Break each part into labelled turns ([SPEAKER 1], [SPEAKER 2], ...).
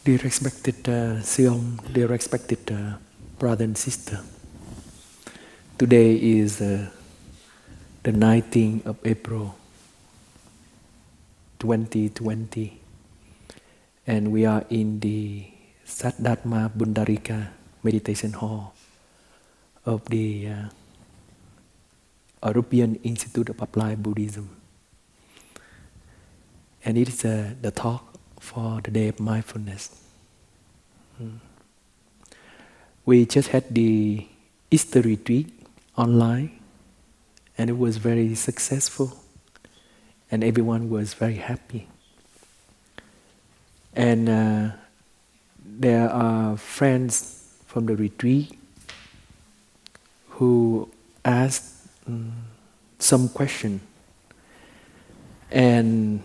[SPEAKER 1] Dear respected Siom, dear respected brother and sister, today is the 19th of April 2020, and we are in the Dharma Bundarika Meditation Hall of the European Institute of Applied Buddhism. And it is the talk for the day of mindfulness. We just had the Easter retreat online, and it was very successful, and everyone was very happy. And there are friends from the retreat who asked some question, and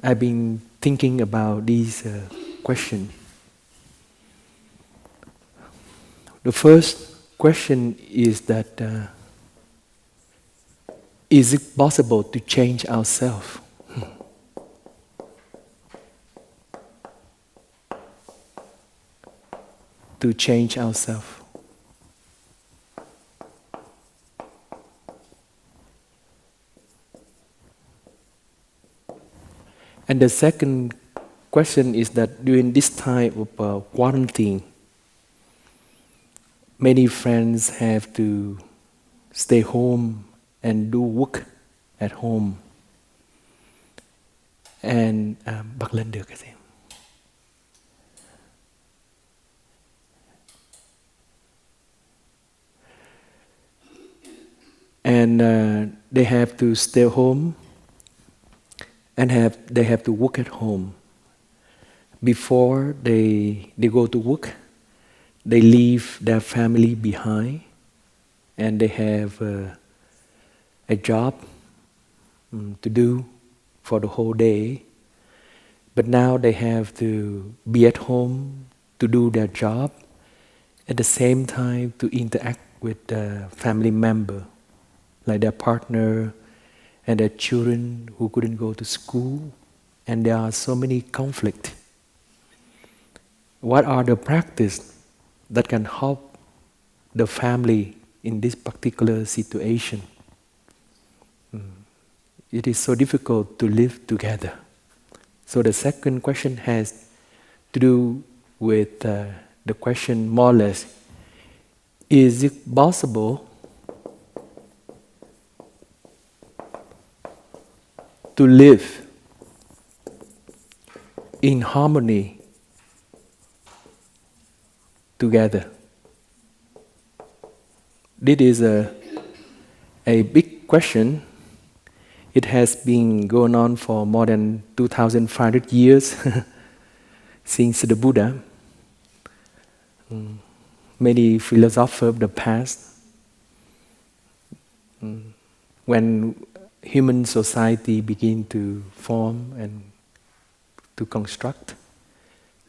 [SPEAKER 1] I've been thinking about these questions. The first question is that is it possible to change ourselves? To change ourselves. And the second question is that during this time of quarantine, many friends have to stay home and do work at home. And bật lên được cái gì? And they have to stay home and they have to work at home. Before they go to work, they leave their family behind, and they have a job to do for the whole day. But now they have to be at home to do their job, at the same time to interact with the family member, like their partner and their children who couldn't go to school, and there are so many conflicts. What are the practices that can help the family in this particular situation? It is so difficult to live together. So the second question has to do with the question more or less, is it possible to live in harmony together? This is a big question. It has been going on for more than 2,500 years since the Buddha. Many philosophers of the past, when human society began to form and to construct,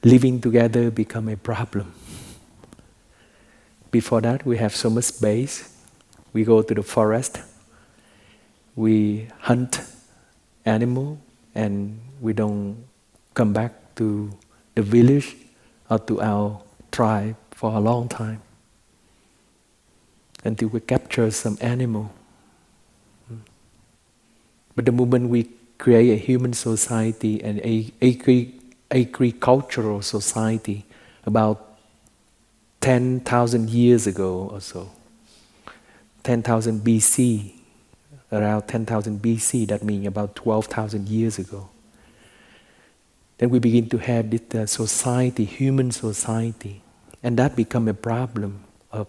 [SPEAKER 1] living together become a problem. Before that, we have so much space. We go to the forest, we hunt animal, and we don't come back to the village or to our tribe for a long time until we capture some animal. But the moment we create a human society and agricultural society about 10,000 years ago or so, 10,000 BC, around 10,000 BC, that means about 12,000 years ago. Then we begin to have this society, human society, and that become a problem of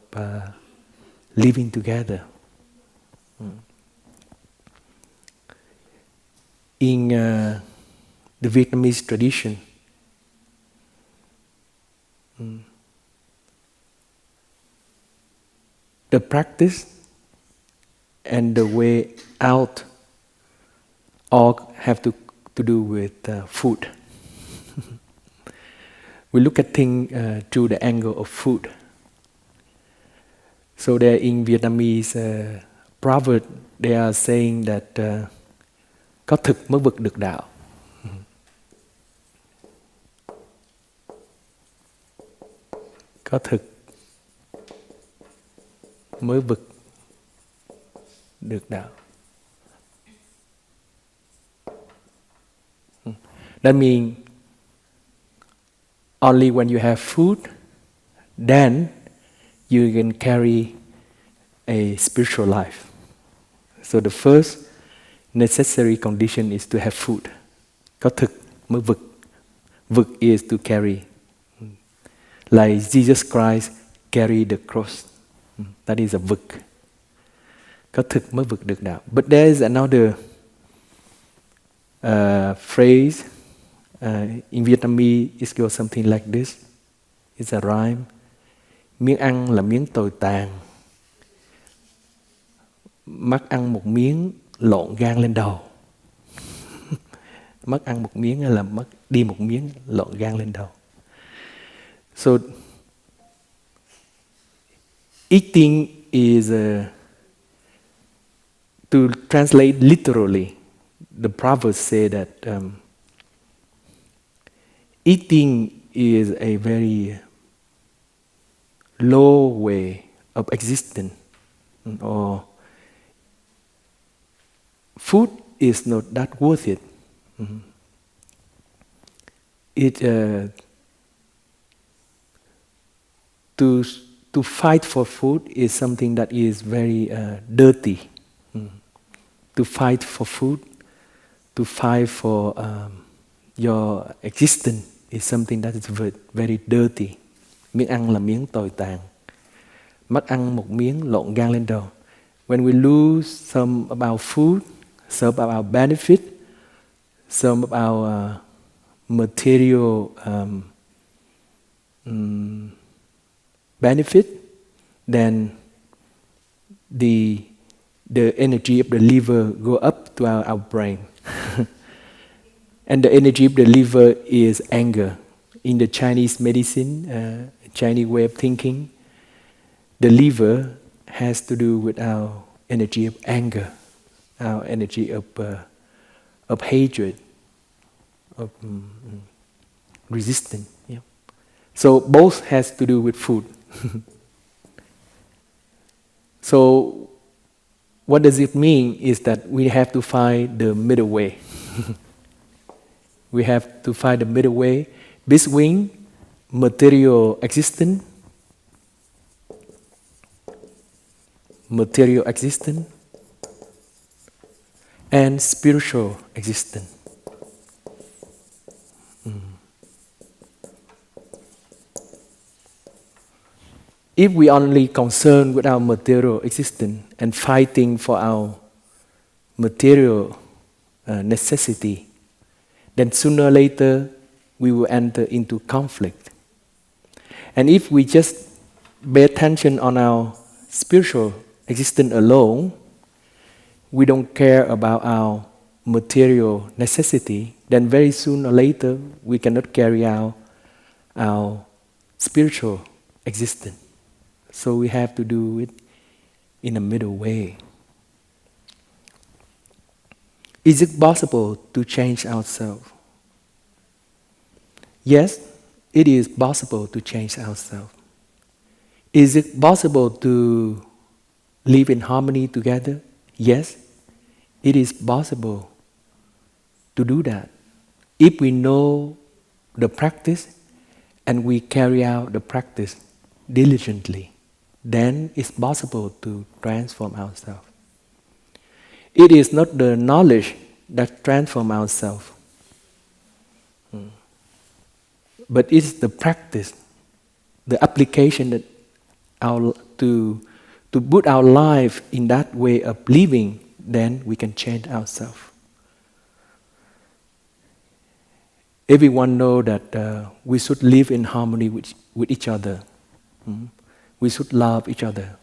[SPEAKER 1] living together. In the Vietnamese tradition, the practice and the way out all have to do with food. We look at things through the angle of food. So there in Vietnamese proverb, they are saying that có thực mới vực được đạo. có thực mới vực được đạo. That means only when you have food, then you can carry a spiritual life. So the first necessary condition is to have food. Có thực mới vực. Vực is to carry. Like Jesus Christ carried the cross. That is a vực. Có thực mới vực được đạo. But there is another phrase in Vietnamese. It goes something like this. It's a rhyme. Miếng ăn là miếng tồi tàn. Mắc ăn một miếng lộn gan lên đầu. Mất ăn một miếng là mất đi một miếng lộn gan lên đầu. So eating is to translate literally. The Proverbs say that eating is a very low way of existence, or food is not that worth it. To fight for food is something that is very dirty. To fight for food, to fight for your existence is something that is very dirty. Miếng ăn là miếng tồi tàn. Mất ăn một miếng lộn gan lên đầu. When we lose some about food, some about benefit, some about material benefit, then the energy of the liver go up to our brain. And the energy of the liver is anger. In the Chinese medicine, Chinese way of thinking, the liver has to do with our energy of anger, our energy of hatred, of resistance. Yeah. So both has to do with food. So what does it mean is that we have to find the middle way. We have to find the middle way between material existence and spiritual existence. If we only concerned with our material existence and fighting for our material necessity, then sooner or later we will enter into conflict. And if we just pay attention on our spiritual existence alone, we don't care about our material necessity, then very soon or later we cannot carry out our spiritual existence. So we have to do it in a middle way. Is it possible to change ourselves? Yes, it is possible to change ourselves. Is it possible to live in harmony together? Yes, it is possible to do that. If we know the practice and we carry out the practice diligently, then it's possible to transform ourselves. It is not the knowledge that transforms ourselves, but it's the practice, the application that to put our life in that way of living, then we can change ourselves. Everyone knows that we should live in harmony with each other. We should love each other.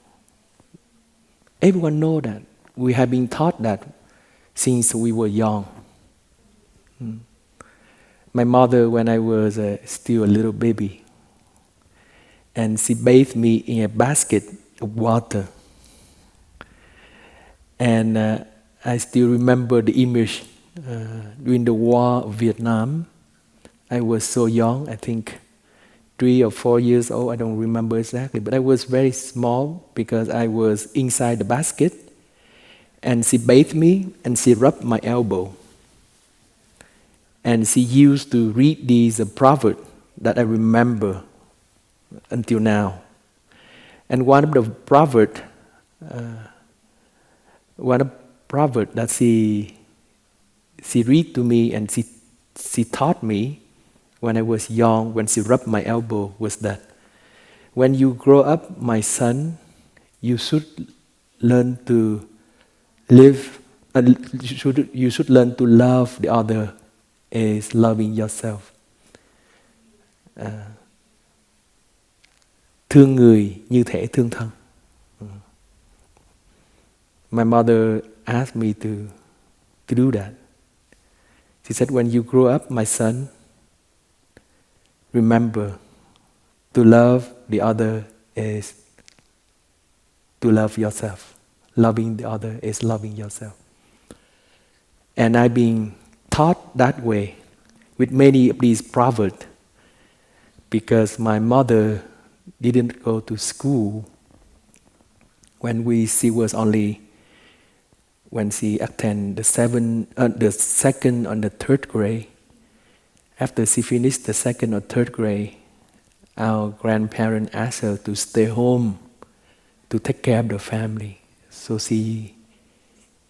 [SPEAKER 1] Everyone knows that. We have been taught that since we were young. My mother, when I was still a little baby, and she bathed me in a basket of water. And I still remember the image during the war of Vietnam. I was so young, I think 3 or 4 years old, I don't remember exactly, but I was very small because I was inside the basket, and she bathed me and she rubbed my elbow. And she used to read these proverbs that I remember until now. And one of the proverbs that she read to me and she taught me when I was young, when she rubbed my elbow, was that when you grow up, my son, you should learn to live, you should learn to love the other as loving yourself. Thương người như thể thương thân. My mother asked me to do that. She said, when you grow up, my son, remember to love the other is to love yourself. Loving the other is loving yourself. And I've been taught that way with many of these proverbs because my mother didn't go to school when she attended the second and the third grade. After she finished the second or third grade, our grandparents asked her to stay home to take care of the family. So she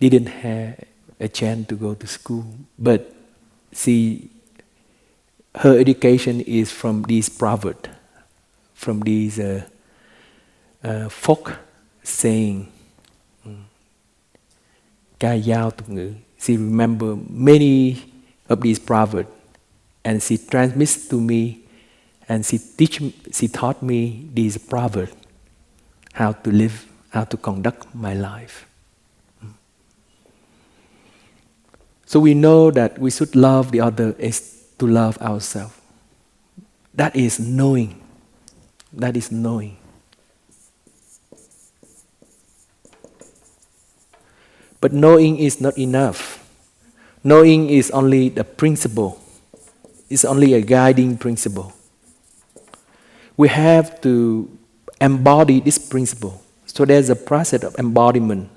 [SPEAKER 1] didn't have a chance to go to school. But her education is from these proverbs, from these folk saying, ca dao tục ngữ. She remember many of these proverbs, and she transmits to me, and she taught me these proverbs, how to live, how to conduct my life. So we know that we should love the other as to love ourselves. That is knowing. That is knowing. But knowing is not enough. Knowing is only the principle. It's only a guiding principle. We have to embody this principle. So there's a process of embodiment.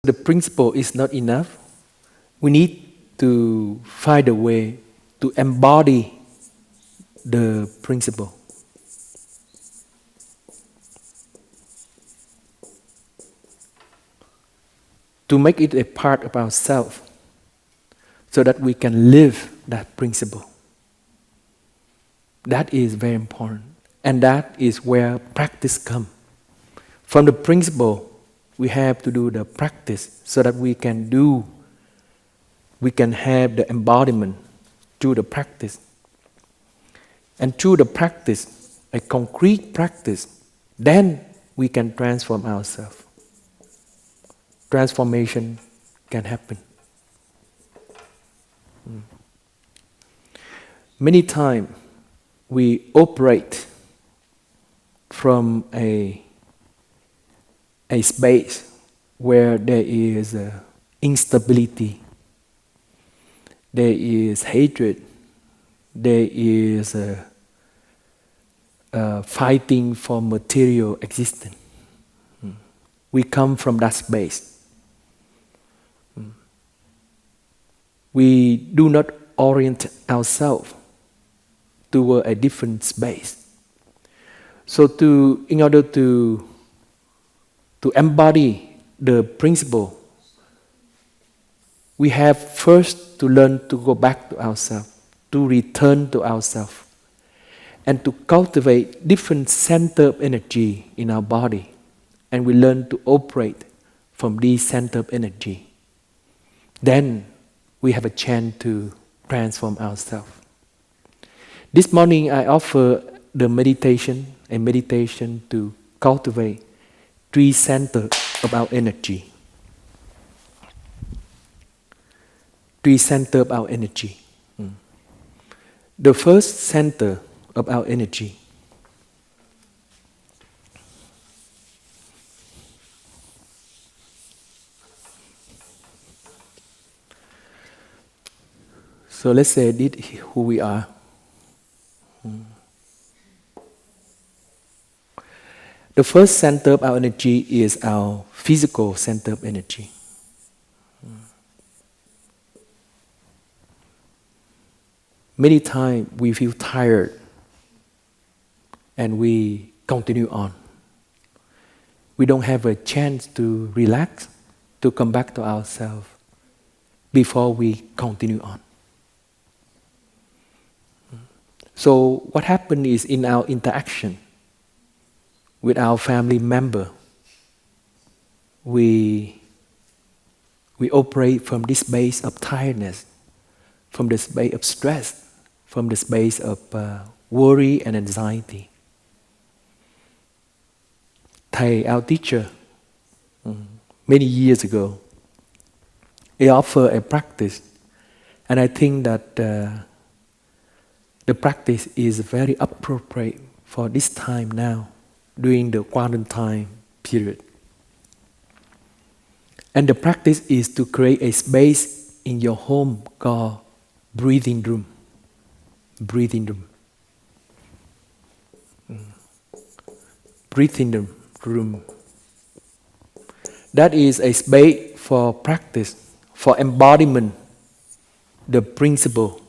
[SPEAKER 1] The principle is not enough. We need to find a way to embody the principle. To make it a part of ourselves so that we can live that principle. That is very important. And that is where practice comes. From the principle, we have to do the practice so that we can have the embodiment through the practice. And through the practice, a concrete practice, then we can transform ourselves. Transformation can happen. Many times we operate from a space where there is instability, there is hatred, there is fighting for material existence. We come from that space. We do not orient ourselves toward a different space. So in order to embody the principle, we have first to learn to go back to ourselves, to return to ourselves, and to cultivate different center of energy in our body. And we learn to operate from these center of energy. Then we have a chance to transform ourselves. This morning I offer a meditation to cultivate 3 centers of our energy. 3 centers of our energy. The first center of our energy so let's say this is who we are. The first center of our energy is our physical center of energy. Many times we feel tired and we continue on. We don't have a chance to relax, to come back to ourselves before we continue on. So what happens is in our interaction with our family member, we operate from this space of tiredness, from the space of stress, from the space of worry and anxiety. Thay, our teacher, many years ago, he offered a practice, and I think that the practice is very appropriate for this time now, during the quarantine period. And the practice is to create a space in your home called breathing room. Breathing room. Breathing room. That is a space for practice, for embodiment, the principle,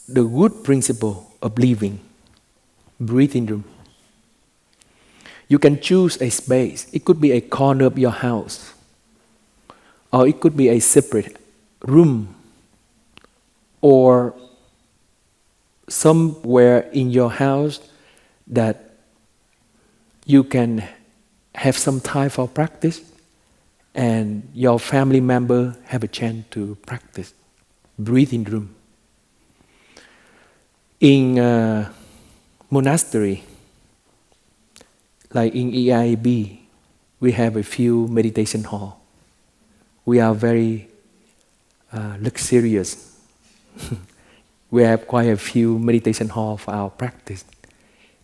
[SPEAKER 1] the good principle of living. Breathing room. You can choose a space. It could be a corner of your house, or it could be a separate room, or somewhere in your house that you can have some time for practice and your family member have a chance to practice. Breathing room. In monastery, like in EIAB, we have a few meditation halls. We are very luxurious. We have quite a few meditation halls for our practice.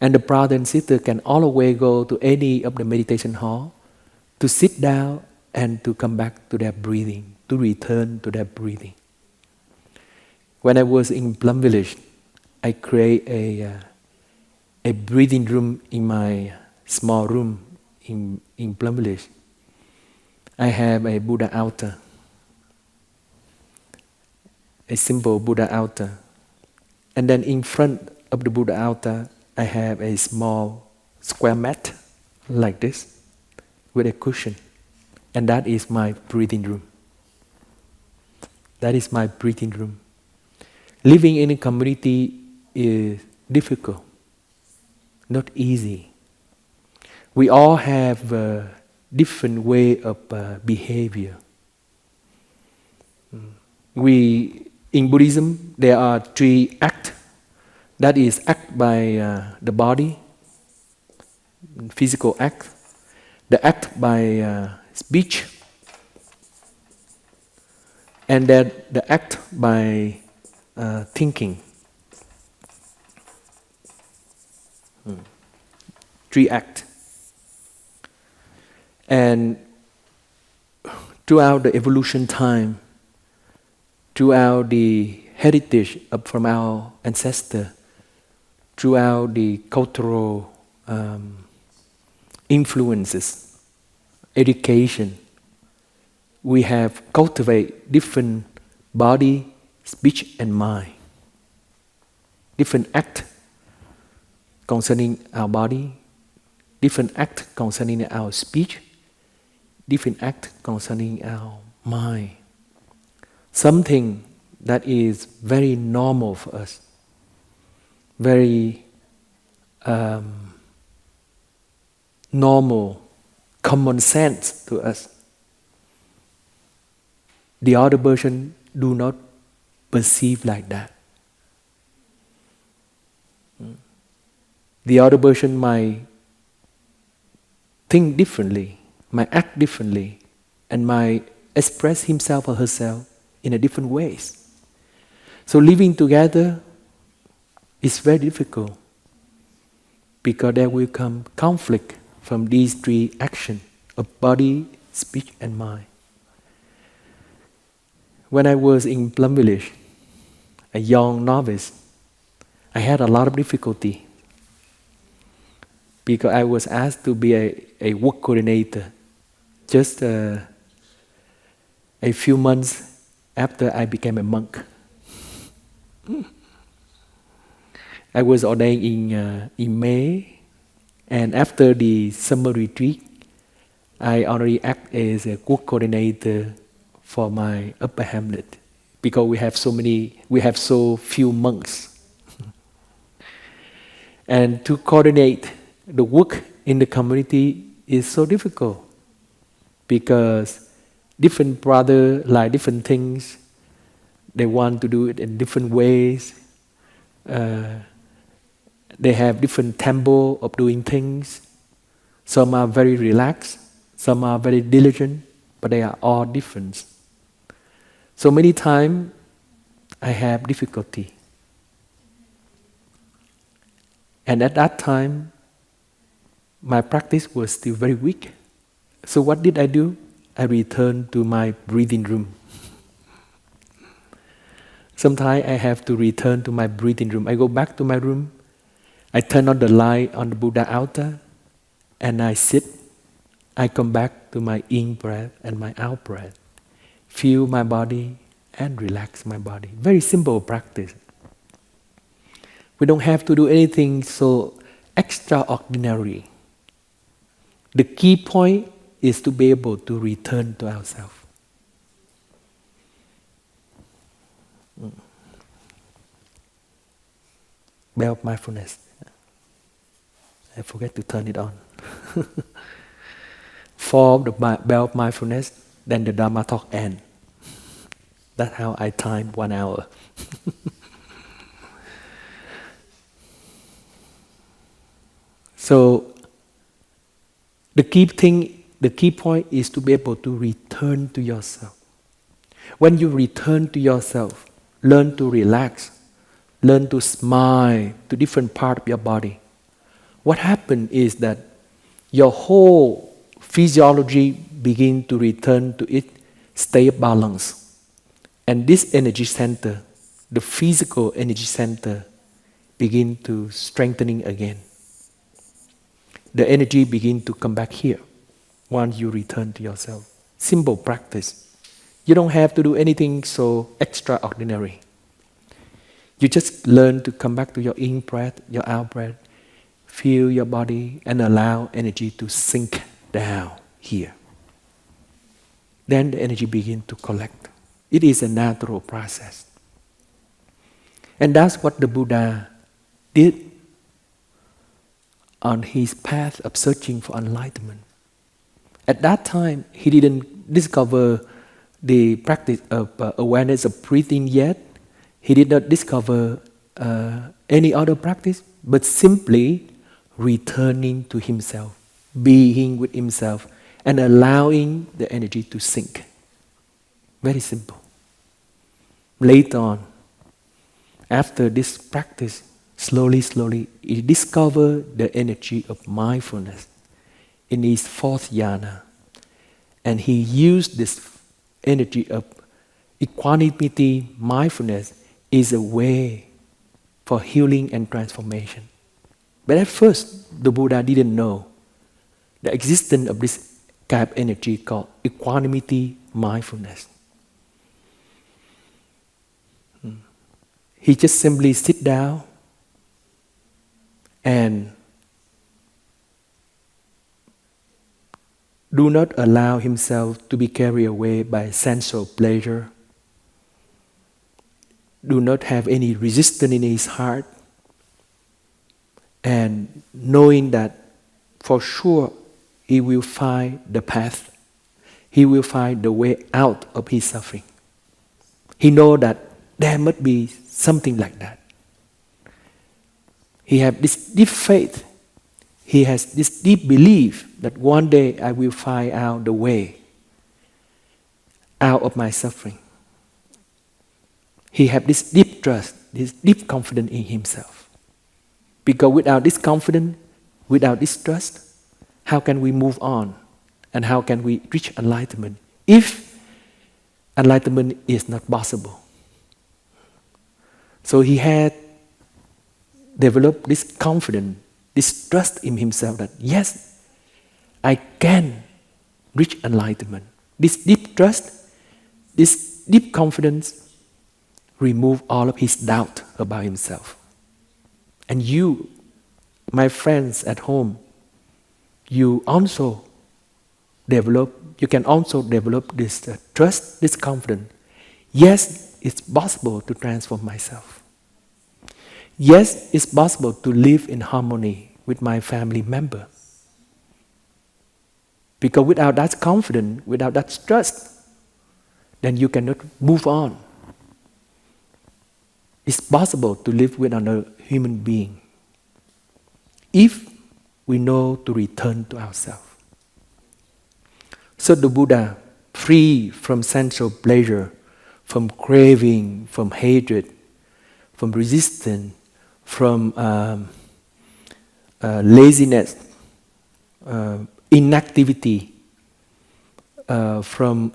[SPEAKER 1] And the brother and sister can always go to any of the meditation hall to sit down and to come back to their breathing, to return to their breathing. When I was in Plum Village, I create a breathing room in my small room in Plum Village. I have a Buddha altar, a simple Buddha altar. And then in front of the Buddha altar, I have a small square mat like this with a cushion. And that is my breathing room. That is my breathing room. Living in a community is difficult, not easy. We all have a different way of behavior. In Buddhism, there are 3 acts. That is act by the body, physical act, the act by speech, and then the act by thinking. 3 acts. And throughout the evolution time, throughout the heritage from our ancestors, throughout the cultural influences, education, we have cultivated different body, speech, and mind, different act concerning our body, different act concerning our speech, different act concerning our mind. Something that is very normal for us, very normal, common sense to us. The other person do not perceive like that. The other person might think differently, might act differently, and might express himself or herself in a different ways. So living together is very difficult because there will come conflict from these three actions of body, speech, and mind. When I was in Plum Village, a young novice, I had a lot of difficulty because I was asked to be a work coordinator just a few months after I became a monk. I was ordained in May, and after the summer retreat, I already act as a work coordinator for my upper hamlet because we have so few monks. And to coordinate the work in the community is so difficult because different brothers like different things. They want to do it in different ways. They have different tempo of doing things. Some are very relaxed, some are very diligent, but they are all different. So many times I have difficulty. And at that time, my practice was still very weak. So what did I do? I returned to my breathing room. Sometimes I have to return to my breathing room. I go back to my room, I turn on the light on the Buddha altar, and I sit. I come back to my in breath and my out breath. Feel my body and relax my body. Very simple practice. We don't have to do anything so extraordinary. The key point is to be able to return to ourselves. Bell of mindfulness. I forget to turn it on. For the bell of mindfulness, then the Dharma talk ends. That's how I time 1 hour. So the key point is to be able to return to yourself. When you return to yourself, learn to relax, learn to smile to different parts of your body. What happens is that your whole physiology begins to return to its state of balance. And this energy center, the physical energy center, begin to strengthening again. The energy begin to come back here once you return to yourself. Simple practice. You don't have to do anything so extraordinary. You just learn to come back to your in breath, your out breath. Feel your body and allow energy to sink down here. Then the energy begin to collect. It is a natural process. And that's what the Buddha did on his path of searching for enlightenment. At that time, he didn't discover the practice of awareness of breathing yet. He did not discover any other practice, but simply returning to himself, being with himself, and allowing the energy to sink. Very simple. Later on, after this practice, slowly, he discovered the energy of mindfulness in his fourth jhana. And he used this energy of equanimity, mindfulness, is a way for healing and transformation. But at first, the Buddha didn't know the existence of this kind of energy called equanimity, mindfulness. He just simply sit down and do not allow himself to be carried away by sensual pleasure. Do not have any resistance in his heart, and knowing that for sure he will find the path. He will find the way out of his suffering. He knows that there must be something like that. He has this deep faith. He has this deep belief that one day I will find out the way out of my suffering. He has this deep trust, this deep confidence in himself. Because without this confidence, without this trust, how can we move on? And how can we reach enlightenment if enlightenment is not possible? So he had developed this confidence, this trust in himself that yes, I can reach enlightenment. This deep trust, this deep confidence remove all of his doubt about himself. And you, my friends at home, you can also develop this trust, this confidence. Yes, it's possible to transform myself. Yes, it's possible to live in harmony with my family member. Because without that confidence, without that trust, then you cannot move on. It's possible to live with another human being if we know to return to ourselves. So the Buddha, free from sensual pleasure, from craving, from hatred, from resistance, from laziness, inactivity, from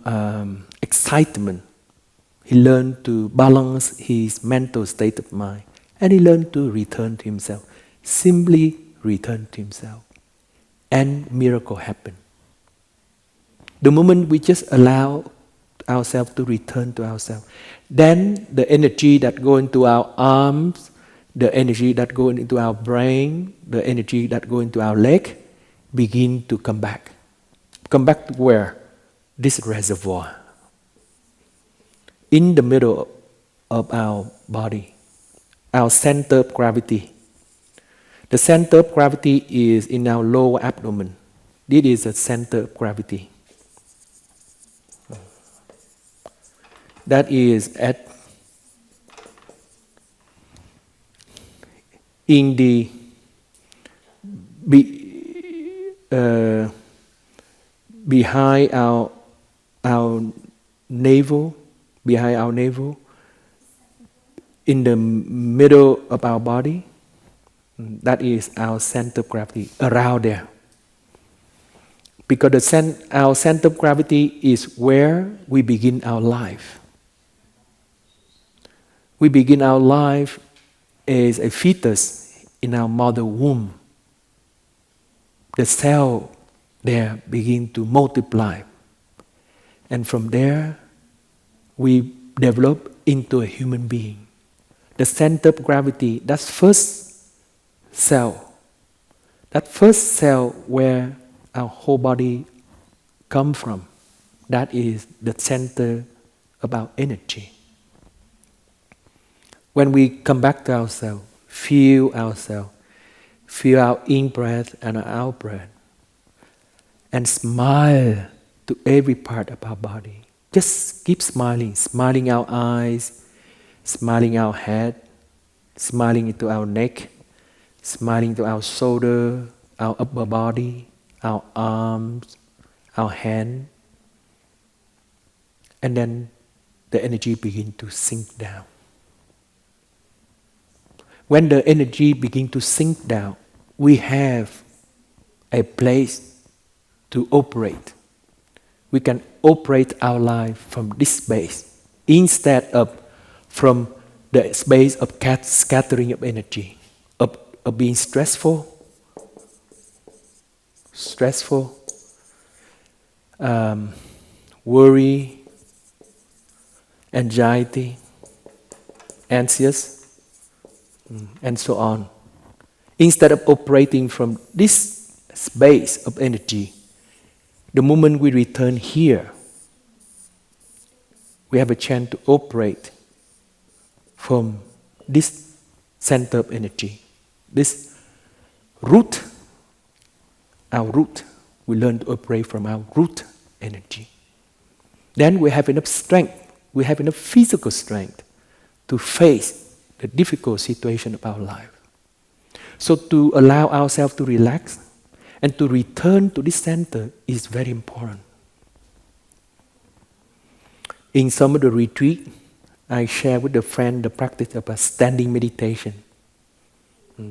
[SPEAKER 1] excitement. He learned to balance his mental state of mind, and he learned to return to himself. Simply return to himself, and miracle happen. The moment we just allow ourselves to return to ourselves, then the energy that go into our arms, the energy that go into our brain, the energy that go into our leg, begin to come back. Come back to where? This reservoir. In the middle of our body, our center of gravity. The center of gravity is in our lower abdomen. This is the center of gravity. That is in the behind our navel, in the middle of our body. That is our center of gravity, around there. Because our center of gravity is where we begin our life. We begin our life as a fetus in our mother womb. The cell there begin to multiply. And from there, we develop into a human being. The center of gravity, that's first cell. That first cell where our whole body come from. That is the center of our energy. When we come back to ourselves, feel our in-breath and our out-breath, and smile to every part of our body. Just keep smiling, smiling our eyes, smiling our head, smiling into our neck, smiling to our shoulder, our upper body, our arms, our hand. And then the energy begins to sink down. When the energy begins to sink down, we have a place to operate. We can operate our life from this space instead of from the space of scattering of energy, of being stressful, worry, anxiety, anxious, and so on. Instead of operating from this space of energy, the moment we return here, we have a chance to operate from this center of energy, this root, our root. We learn to operate from our root energy. Then we have enough strength, we have enough physical strength to face the difficult situation of our life. So to allow ourselves to relax and to return to this center is very important. In some of the retreat, I share with a friend the practice of a standing meditation.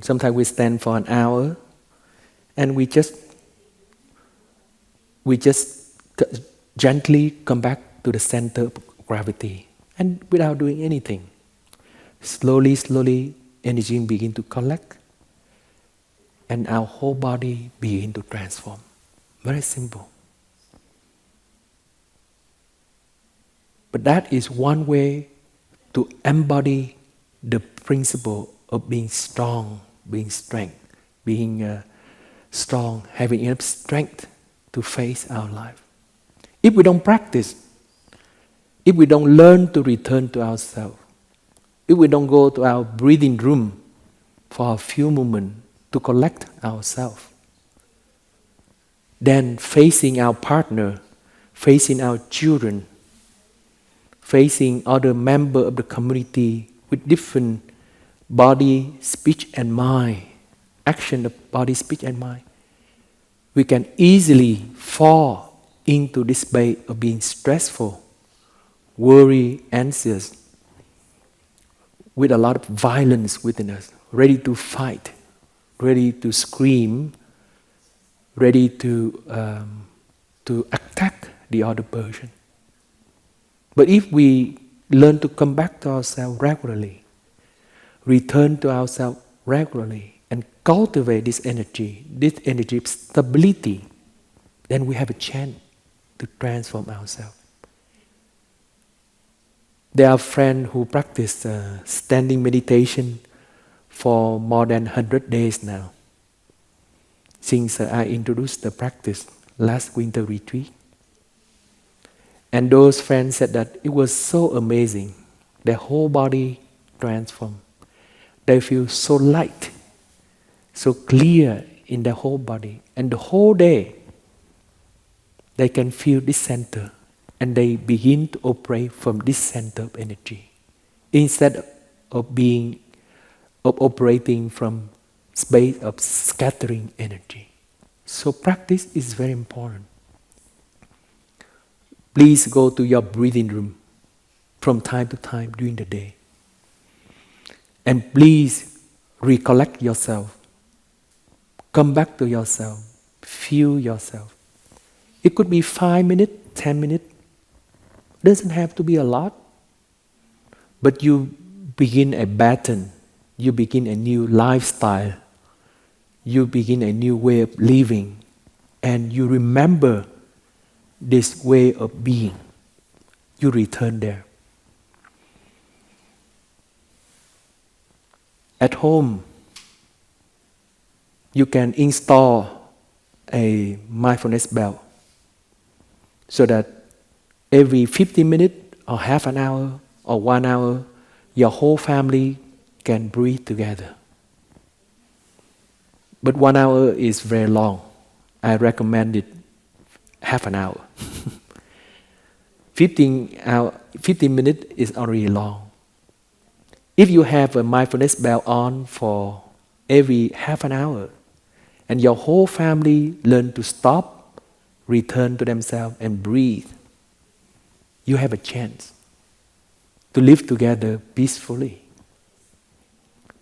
[SPEAKER 1] Sometimes we stand for an hour and we just gently come back to the center of gravity and without doing anything. Slowly, energy begin to collect and our whole body begin to transform. Very simple. But that is one way to embody the principle of being strong, being strong, having enough strength to face our life. If we don't practice, if we don't learn to return to ourselves, if we don't go to our breathing room for a few moments to collect ourselves, then facing our partner, facing our children, facing other members of the community with different body, speech and mind, action of body, speech and mind, we can easily fall into this space of being stressful, worry, anxious, with a lot of violence within us, ready to fight, ready to scream, ready to attack the other person. But if we learn to come back to ourselves regularly, return to ourselves regularly, and cultivate this energy of stability, then we have a chance to transform ourselves. There are friends who practice standing meditation for more than 100 days now, since I introduced the practice last winter retreat. And those friends said that it was so amazing. Their whole body transformed. They feel so light, so clear in their whole body. And the whole day, they can feel this center and they begin to operate from this center of energy instead of operating from space of scattering energy. So practice is very important. Please go to your breathing room from time to time during the day. And please recollect yourself. Come back to yourself. Feel yourself. It could be 5 minutes, 10 minutes. Doesn't have to be a lot. But you begin a pattern. You begin a new lifestyle. You begin a new way of living. And you remember this way of being. You return there. At home, you can install a mindfulness bell so that every 50 minutes or half an hour or 1 hour, your whole family can breathe together. But 1 hour is very long. I recommend it half an hour. 15 minutes is already long. If you have a mindfulness bell on for every half an hour, and your whole family learn to stop, return to themselves and breathe, you have a chance to live together peacefully.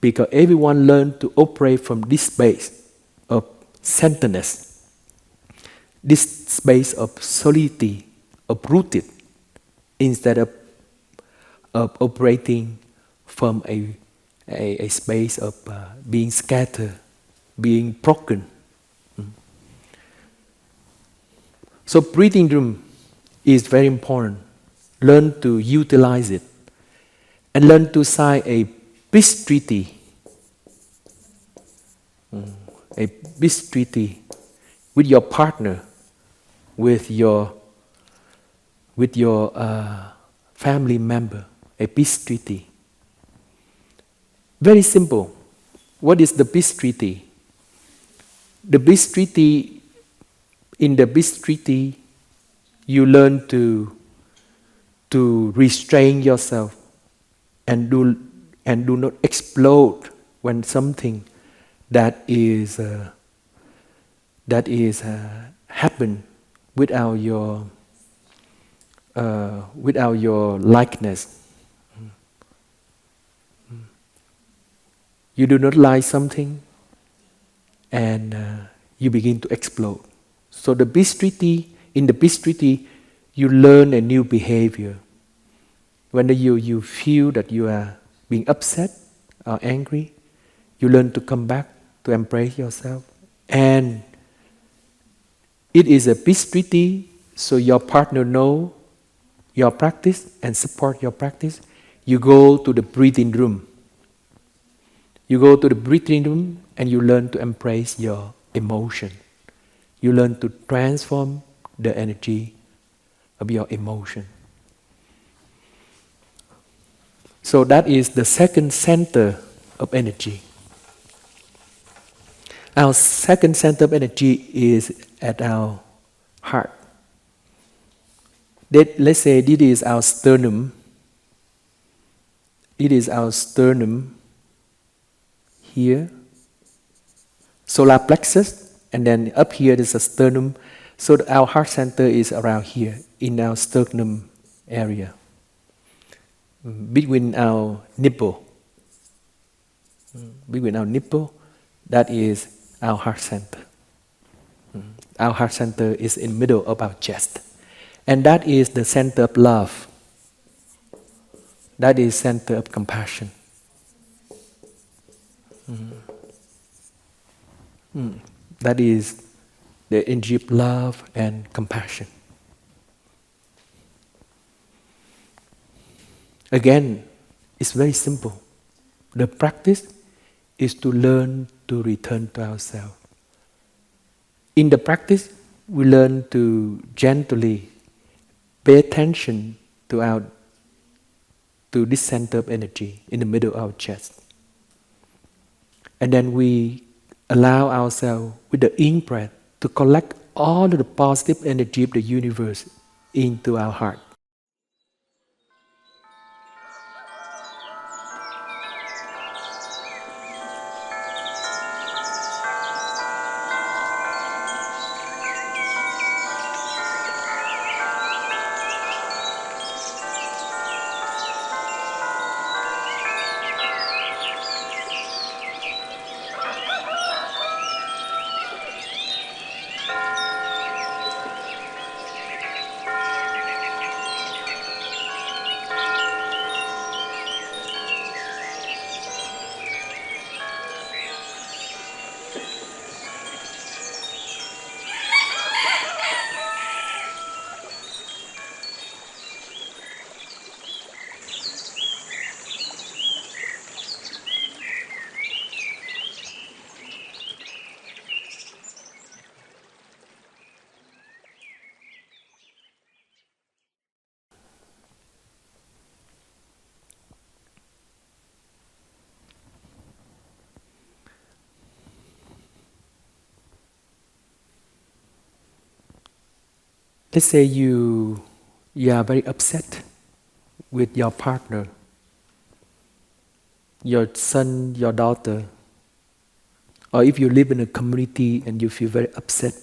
[SPEAKER 1] Because everyone learned to operate from this space of centeredness, this space of solidity, of rooted, instead of operating from a space of being scattered, being broken. So breathing room is very important. Learn to utilize it and learn to sign a peace treaty a peace treaty with your partner, with your family member, a peace treaty. Very simple. What is the peace treaty? The peace treaty, in the peace treaty, you learn to restrain yourself and do not explode when something that is happen without your likeness. You do not like something, and you begin to explode. So in the peace treaty, you learn a new behavior. When you feel that you are being upset or angry, you learn to come back to embrace yourself. And it is a peace treaty, so your partner knows your practice and support your practice. You go to the breathing room. You go to the breathing room and you learn to embrace your emotion. You learn to transform the energy of your emotion. So that is the second center of energy. Our second center of energy is at our heart. Let's say this is our sternum. It is our sternum here, solar plexus, and then up here is a sternum. So our heart center is around here, in our sternum area, between our nipple. Between our nipple, that is our heart center. Our heart center is in the middle of our chest. And that is the center of love. That is center of compassion. That is the energy of love and compassion. Again, it's very simple. The practice is to learn to return to ourselves. In the practice, we learn to gently pay attention to this center of energy in the middle of our chest. And then we allow ourselves, with the in-breath, to collect all of the positive energy of the universe into our heart. Let's say you are very upset with your partner, your son, your daughter, or if you live in a community and you feel very upset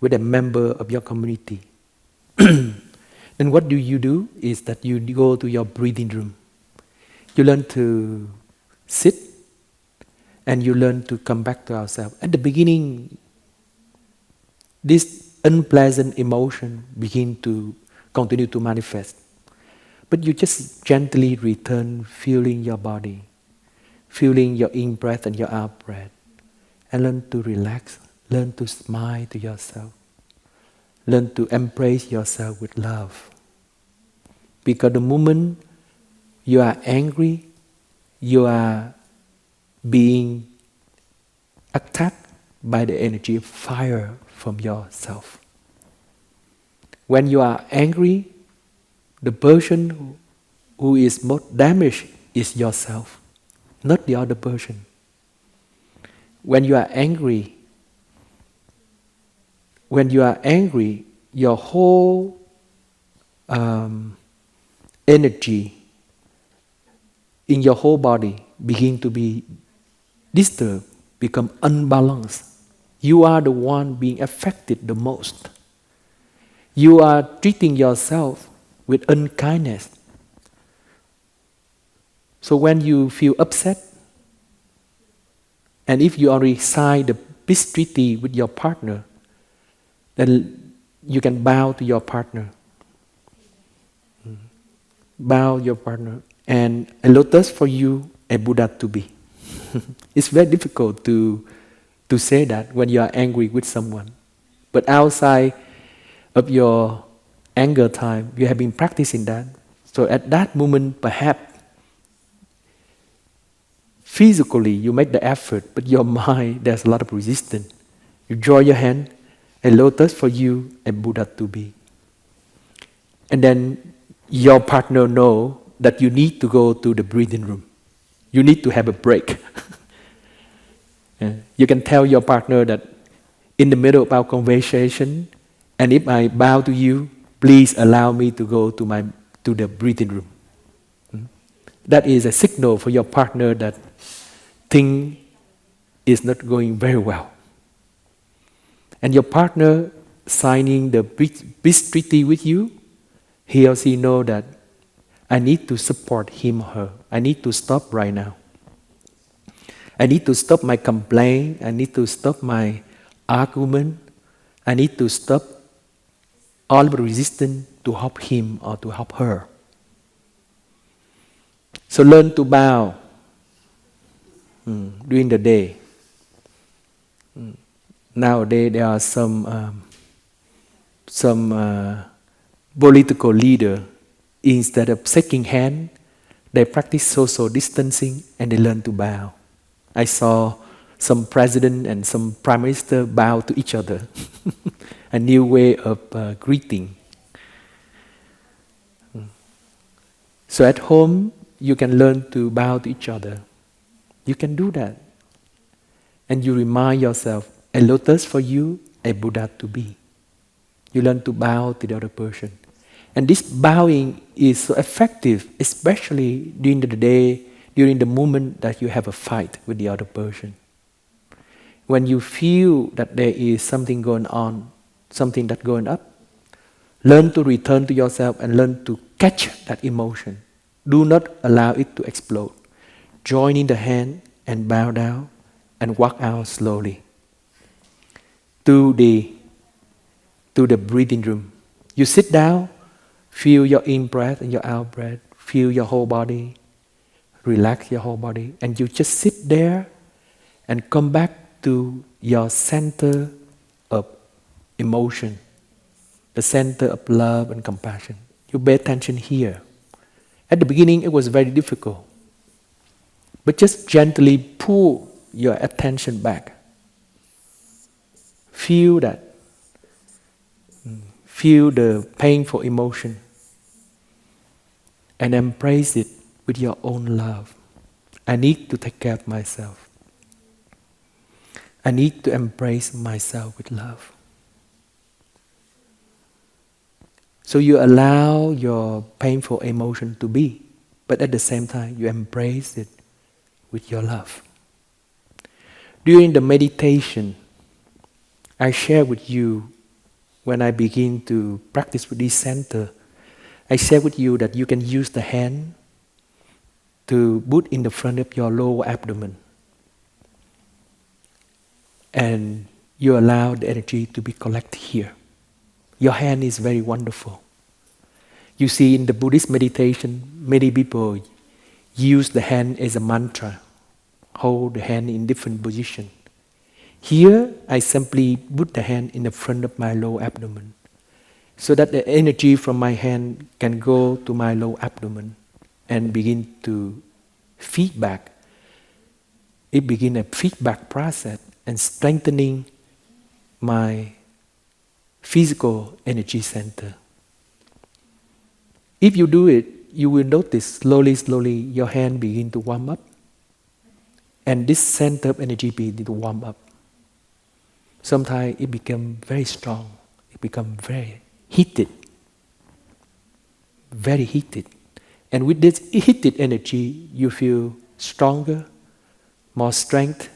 [SPEAKER 1] with a member of your community, then what you do is that you go to your breathing room. You learn to sit and you learn to come back to ourselves. At the beginning, this unpleasant emotion begin to continue to manifest. But you just gently return, feeling your body, feeling your in-breath and your out-breath, and learn to relax, learn to smile to yourself, learn to embrace yourself with love. Because the moment you are angry, you are being attacked by the energy of fire from yourself. When you are angry, the person who is most damaged is yourself, not the other person. When you are angry, your whole energy in your whole body begin to be disturbed, become unbalanced. You are the one being affected the most. You are treating yourself with unkindness. So when you feel upset, and if you already signed the peace treaty with your partner, then you can bow to your partner. Bow your partner. And a lotus for you, a Buddha to be. It's very difficult to say that when you are angry with someone. But outside of your anger time, you have been practicing that. So at that moment, perhaps, physically you make the effort, but your mind, there's a lot of resistance. You draw your hand, a lotus for you, a Buddha to be. And then your partner know that you need to go to the breathing room. You need to have a break. You can tell your partner that in the middle of our conversation, and if I bow to you, please allow me to go to the breathing room. That is a signal for your partner that thing is not going very well. And your partner signing the peace treaty with you, he or she know that I need to support him or her. I need to stop right now. I need to stop my complaint. I need to stop my argument. I need to stop all the resistance to help him or to help her. So learn to bow during the day. Nowadays there are some political leader, instead of shaking hand, they practice social distancing and they learn to bow. I saw some president and some prime minister bow to each other. A new way of greeting. So at home, you can learn to bow to each other. You can do that. And you remind yourself, a lotus for you, a Buddha to be. You learn to bow to the other person. And this bowing is so effective, especially during the day, during the moment that you have a fight with the other person. When you feel that there is something going on, something that's going up, learn to return to yourself and learn to catch that emotion. Do not allow it to explode. Join in the hand and bow down and walk out slowly to the breathing room. You sit down, feel your in-breath and your out-breath, feel your whole body, relax your whole body, and you just sit there and come back to your center of emotion, the center of love and compassion. You pay attention here. At the beginning, it was very difficult, but just gently pull your attention back. Feel that. Feel the painful emotion and embrace it with your own love. I need to take care of myself. I need to embrace myself with love. So you allow your painful emotion to be, but at the same time you embrace it with your love. During the meditation, I share with you, when I begin to practice with this center, I share with you that you can use the hand to put in the front of your lower abdomen. And you allow the energy to be collected here. Your hand is very wonderful. You see, in the Buddhist meditation, many people use the hand as a mantra, hold the hand in different positions. Here, I simply put the hand in the front of my lower abdomen, so that the energy from my hand can go to my lower abdomen and begin to feedback. It begins a feedback process, and strengthening my physical energy center. If you do it, you will notice slowly your hand begin to warm up, and this center of energy begin to warm up. Sometimes it becomes very strong, it becomes very heated. And with this heated energy, you feel stronger, more strength,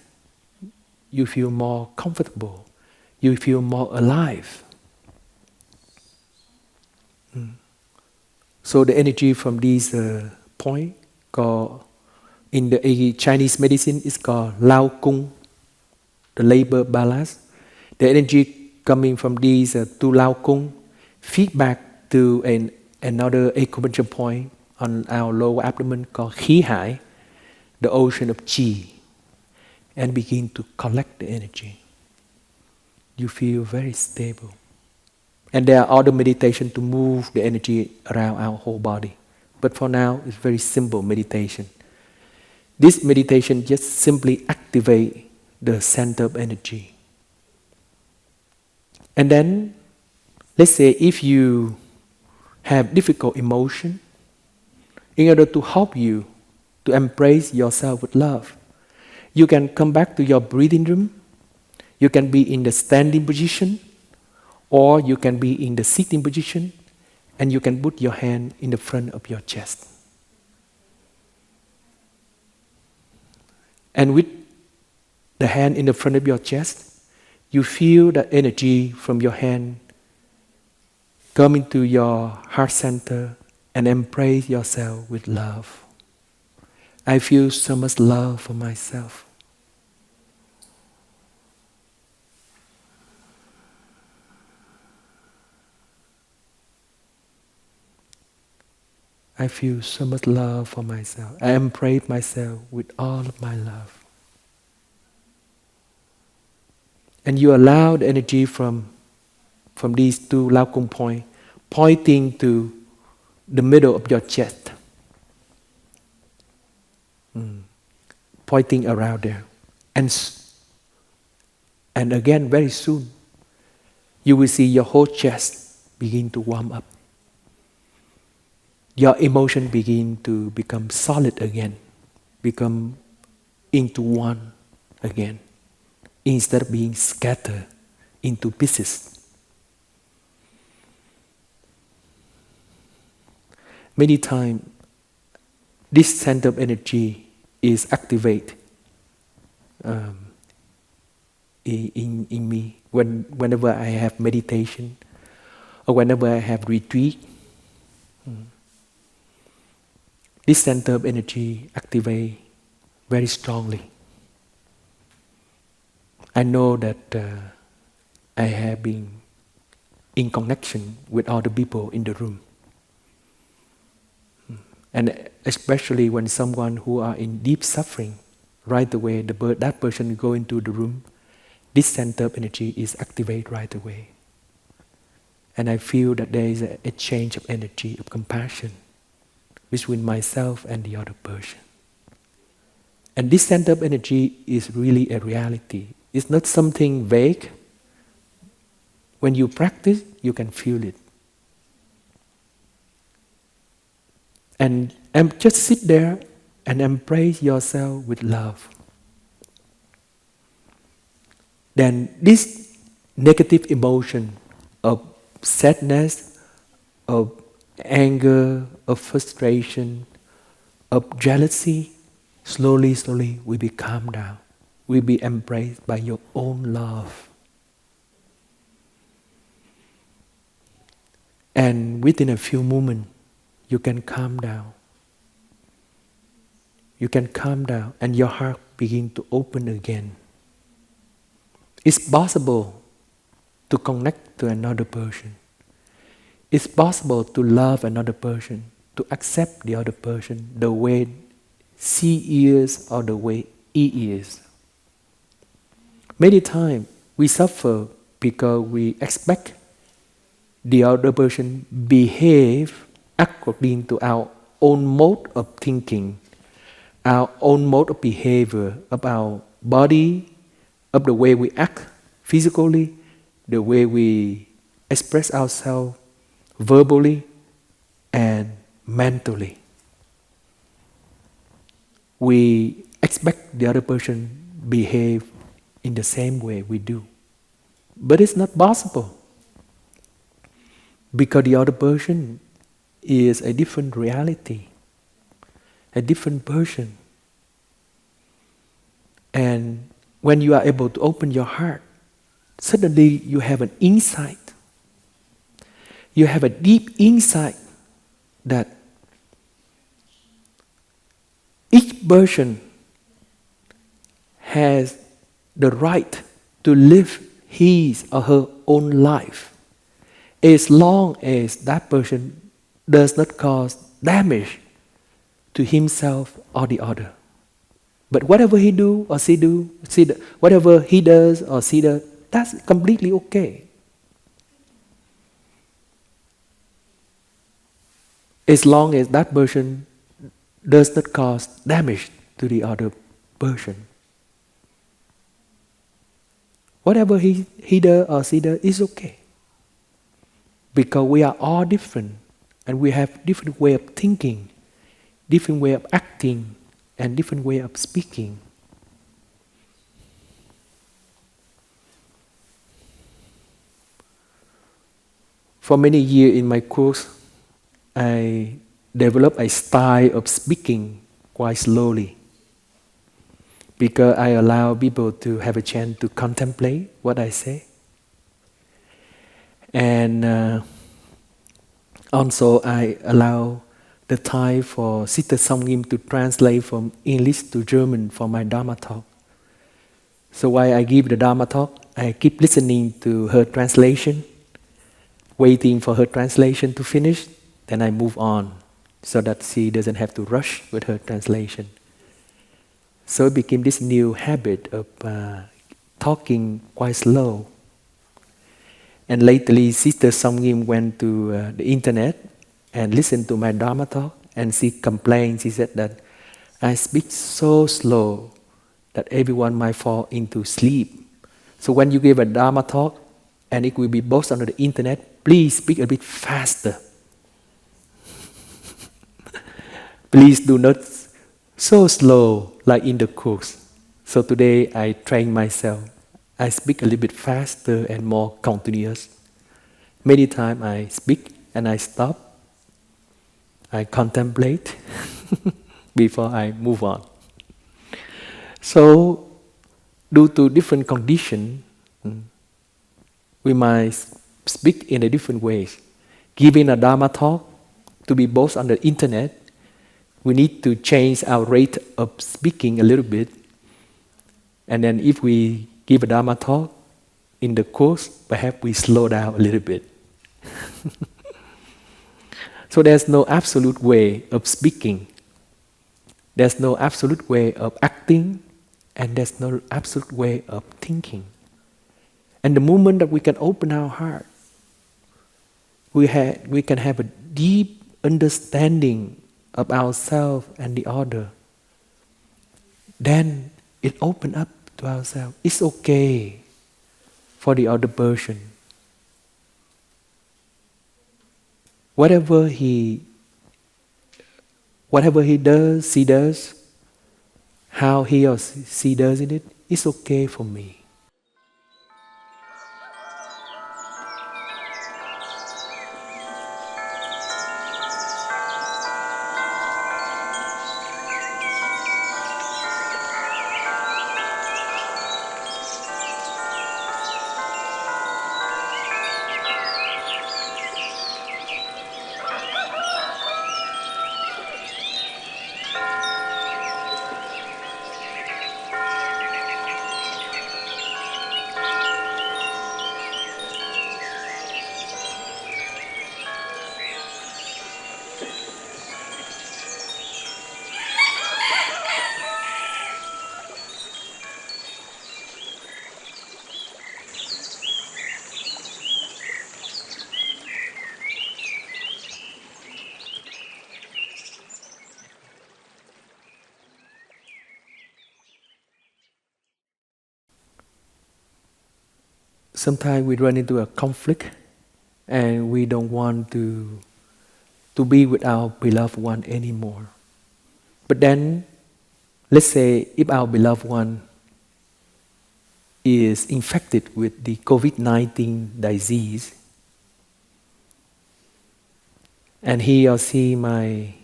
[SPEAKER 1] you feel more comfortable, you feel more alive. So the energy from these point called, in the Chinese medicine, is called Lao Kung, the labor balance. The energy coming from these two Lao Kung feedback to another acupuncture point on our lower abdomen called Khí Hải, the ocean of Qi, and begin to collect the energy. You feel very stable. And there are other meditation to move the energy around our whole body. But for now, it's very simple meditation. This meditation just simply activate the center of energy. And then, let's say if you have difficult emotion, in order to help you to embrace yourself with love, you can come back to your breathing room. You can be in the standing position, or you can be in the sitting position, and you can put your hand in the front of your chest. And with the hand in the front of your chest, you feel the energy from your hand come into your heart center and embrace yourself with love. I feel so much love for myself. I feel so much love for myself. I embrace myself with all of my love. And you allow the energy from these two Lao Kung points pointing to the middle of your chest. Pointing around there. And again, very soon, you will see your whole chest begin to warm up. Your emotion begin to become solid again, become into one again, instead of being scattered into pieces. Many times, this center of energy is activated in me whenever I have meditation or whenever I have retreat. This center of energy activates very strongly. I know that I have been in connection with other people in the room. And especially when someone who are in deep suffering, right away that person go into the room, this center of energy is activated right away. And I feel that there is a exchange of energy, of compassion between myself and the other person. And this center of energy is really a reality. It's not something vague. When you practice, you can feel it. And just sit there and embrace yourself with love. Then this negative emotion of sadness, of anger, of frustration, of jealousy, slowly will be calmed down, will be embraced by your own love. And within a few moments, you can calm down. You can calm down and your heart begin to open again. It's possible to connect to another person. It's possible to love another person, to accept the other person the way she is or the way he is. Many times we suffer because we expect the other person behave according to our own mode of thinking, our own mode of behavior, of our body, of the way we act physically, the way we express ourselves verbally and mentally. We expect the other person behave in the same way we do. But it's not possible, because the other person is a different reality, a different person. And when you are able to open your heart, suddenly you have an insight. You have a deep insight that each person has the right to live his or her own life, as long as that person does not cause damage to himself or the other. But whatever he do or she do, whatever he does or she does, that's completely okay. As long as that person does not cause damage to the other person. Whatever he does or she does is okay. Because we are all different, and we have different way of thinking, different way of acting, and different way of speaking. For many years in my course, I developed a style of speaking quite slowly, because I allow people to have a chance to contemplate what I say. And also I allow the time for Sister Songim to translate from English to German for my Dharma talk. So while I give the Dharma talk, I keep listening to her translation, waiting for her translation to finish, then I move on, so that she doesn't have to rush with her translation. So it became this new habit of talking quite slow. And lately, Sister Songim went to the internet and listened to my Dharma talk, and she complained. She said that I speak so slow that everyone might fall into sleep. So when you give a Dharma talk, and it will be posted on the internet, please speak a bit faster. Please do not so slow like in the course. So today I train myself. I speak a little bit faster and more continuous. Many times I speak and I stop. I contemplate before I move on. So, due to different conditions, we might speak in a different ways. Giving a Dharma talk to be posted on the internet, we need to change our rate of speaking a little bit. And then if we give a Dharma talk in the course, perhaps we slow down a little bit. So there's no absolute way of speaking. There's no absolute way of acting, and there's no absolute way of thinking. And the moment that we can open our heart, we can have a deep understanding of ourselves and the other. Then it opens up to ourselves. It's okay for the other person. Whatever he does, she does, how he or she does it, it's okay for me. sometimes we run into a conflict and we don't want to be with our beloved one anymore. But then, let's say if our beloved one is infected with the COVID-19 disease, and he or she might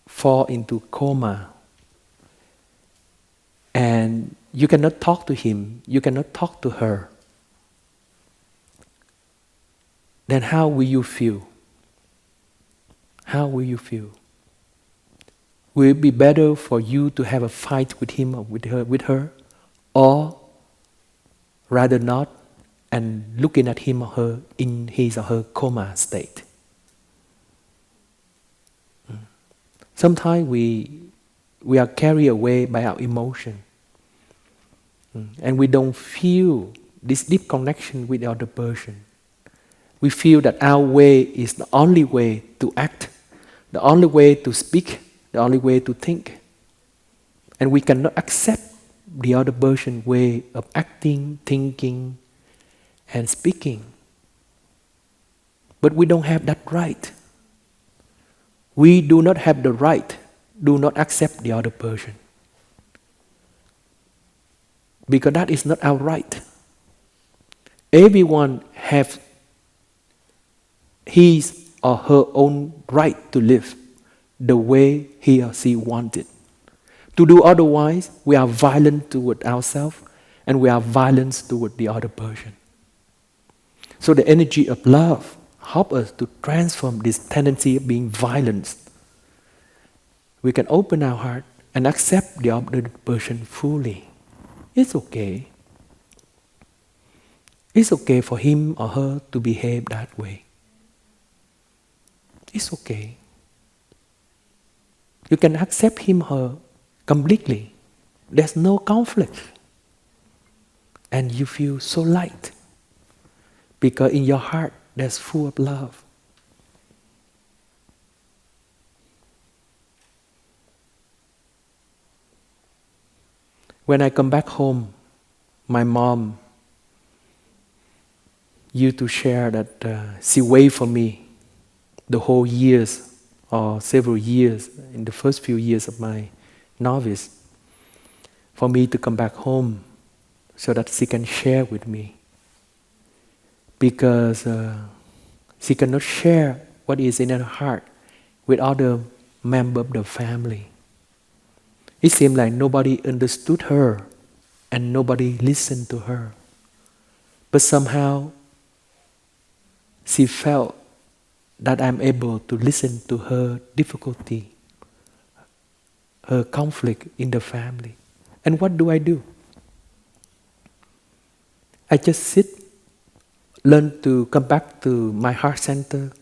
[SPEAKER 1] fall into coma, and you cannot talk to him, you cannot talk to her, then how will you feel? How will you feel? Will it be better for you to have a fight with him or with her, or rather not, and looking at him or her in his or her coma state? Sometimes we are carried away by our emotion, and we don't feel this deep connection with the other person. We feel that our way is the only way to act, the only way to speak, the only way to think. And we cannot accept the other person's way of acting, thinking, and speaking. But we don't have that right. We do not have the right, do not accept the other person. Because that is not our right. Everyone has his or her own right to live the way he or she wanted. To do otherwise, we are violent toward ourselves and we are violent toward the other person. So the energy of love helps us to transform this tendency of being violent. We can open our heart and accept the other person fully. It's okay. It's okay for him or her to behave that way. It's okay. You can accept him or her completely. There's no conflict. And you feel so light. Because in your heart, there's full of love. When I come back home, my mom used to share that she waited for me the whole years or several years in the first few years of my novice for me to come back home so that she can share with me. Because she cannot share what is in her heart with other members of the family. It seemed like nobody understood her and nobody listened to her. But somehow she felt that I'm able to listen to her difficulty, her conflict in the family. And what do? I just sit, learn to come back to my heart center,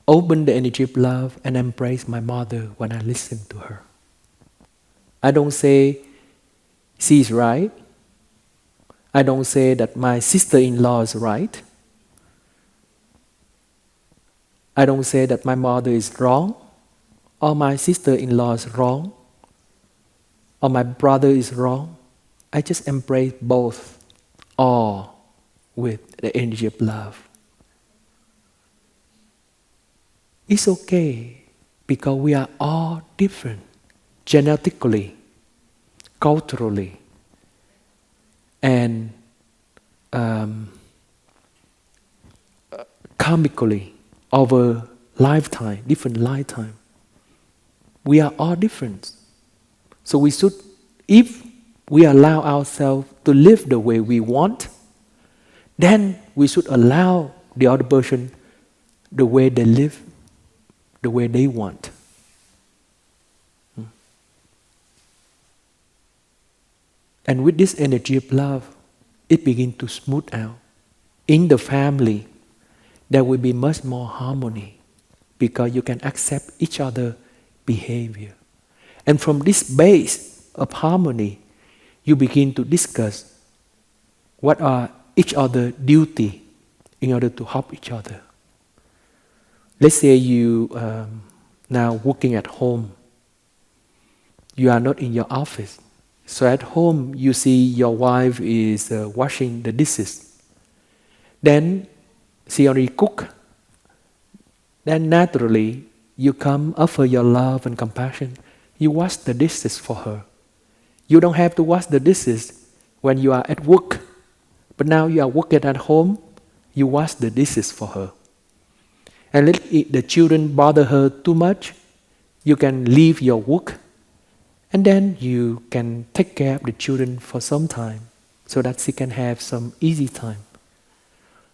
[SPEAKER 1] open the energy of love, and embrace my mother when I listen to her. I don't say she's right. I don't say that my sister-in-law is right. I don't say that my mother is wrong, or my sister-in-law is wrong, or my brother is wrong. I just embrace both, all with the energy of love. It's okay because we are all different, genetically, culturally, and karmically. Over lifetime, different lifetime. We are all different. So we should, if we allow ourselves to live the way we want, then we should allow the other person the way they live, the way they want. And with this energy of love, it begins to smooth out. In the family, there will be much more harmony because you can accept each other's behavior. And from this base of harmony, you begin to discuss what are each other's duty in order to help each other. Let's say you now working at home. You are not in your office. So at home, you see your wife is washing the dishes. Then she already cook. Then naturally, you come offer your love and compassion. You wash the dishes for her. You don't have to wash the dishes when you are at work. But now you are working at home, you wash the dishes for her. And if the children bother her too much, you can leave your work and then you can take care of the children for some time so that she can have some easy time.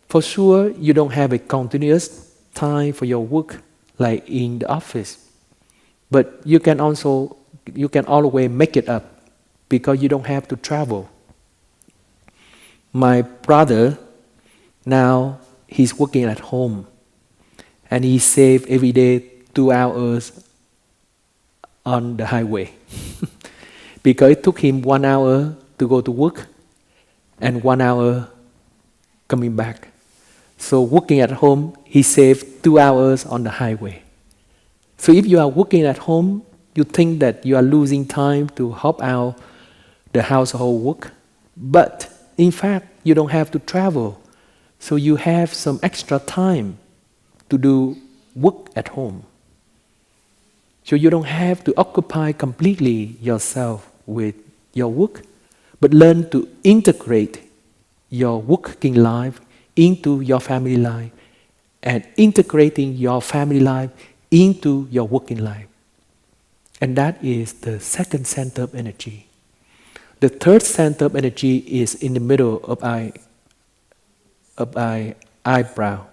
[SPEAKER 1] For sure, you don't have a continuous time for your work like in the office. But you can always make it up because you don't have to travel. My brother, now he's working at home and he saves every day 2 hours on the highway because it took him 1 hour to go to work and 1 hour coming back. So working at home, he saved 2 hours on the highway. So if you are working at home, you think that you are losing time to help out the household work. But in fact, you don't have to travel. So you have some extra time to do work at home. So you don't have to occupy completely yourself with your work, but learn to integrate your working life into your family life and integrating your family life into your working life. And that is the second center of energy. The third center of energy is in the middle of eyebrow.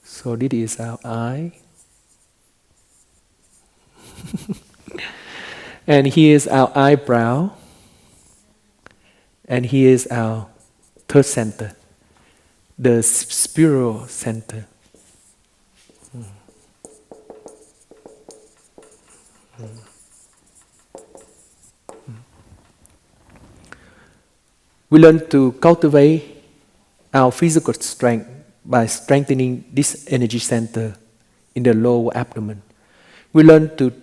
[SPEAKER 1] So this is our eye. And here is our eyebrow. And here is our third center, the spiritual center. We learn to cultivate our physical strength by strengthening this energy center in the lower abdomen. We learn to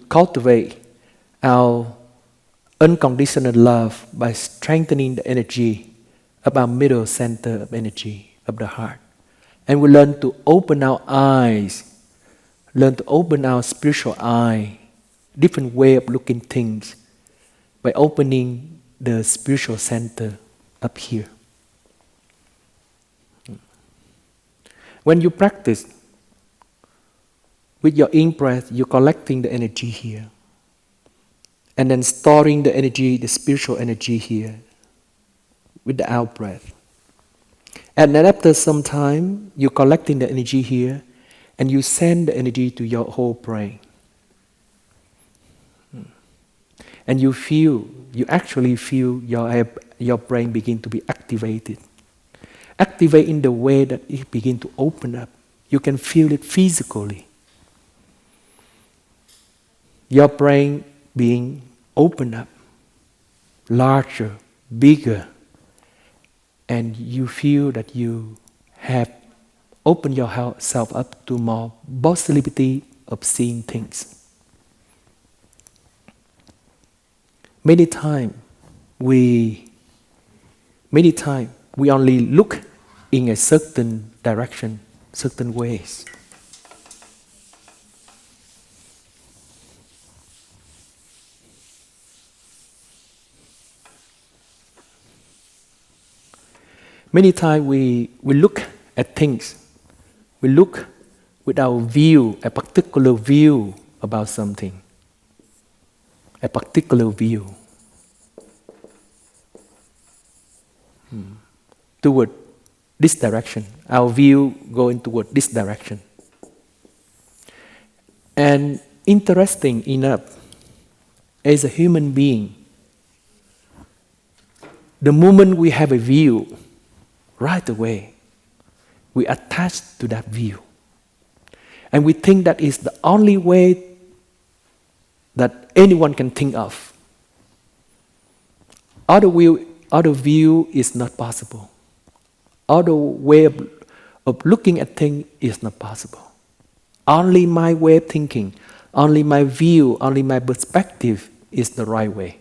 [SPEAKER 1] cultivate our unconditional love by strengthening the energy of our middle center of energy of the heart. And we learn to open our eyes, learn to open our spiritual eye, different way of looking things by opening the spiritual center up here. When you practice with your in-breath, you're collecting the energy here. And then storing the energy, the spiritual energy here with the out-breath. And then after some time, you're collecting the energy here and you send the energy to your whole brain. And you actually feel your brain begin to be activated. Activate in the way that it begin to open up. You can feel it physically. Your brain being opened up, larger, bigger, and you feel that you have opened yourself up to more possibility of seeing things. Many times we only look in a certain direction, certain ways. Many times we look at things. We look with our view, a particular view about something. A particular view. Toward this direction. Our view going toward this direction. And interesting enough, as a human being, the moment we have a view, right away, we attach to that view. And we think that is the only way that anyone can think of. Other view is not possible. Other way of looking at things is not possible. Only my way of thinking, only my view, only my perspective is the right way.